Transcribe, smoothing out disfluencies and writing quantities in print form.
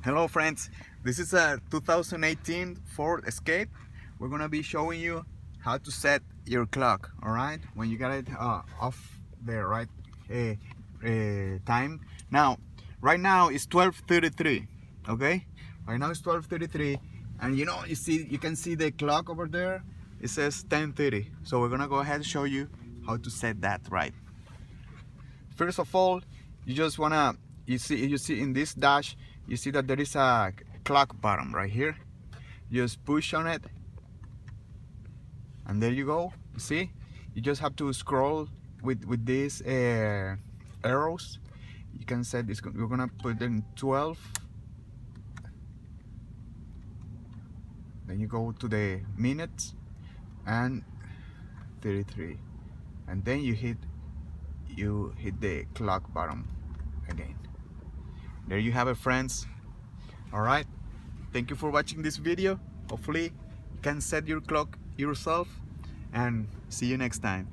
Hello friends, this is a 2018 Ford Escape. We're gonna be showing you how to set your clock, alright? When you got it off the right time. Now, right now it's 12:33, okay? Right now it's 12:33, and you can see the clock over there. It says 10:30. So we're gonna go ahead and show you how to set that right. First of all, you just wanna you see in this dash, you see that there is a clock button right here. Just push on it, and there you go. You see, you just have to scroll with these arrows. You can set this. We're gonna put in 12. Then you go to the minutes and 33, and then you hit the clock button again. There you have it, friends. All right, thank you for watching this video. Hopefully you can set your clock yourself, and see you next time.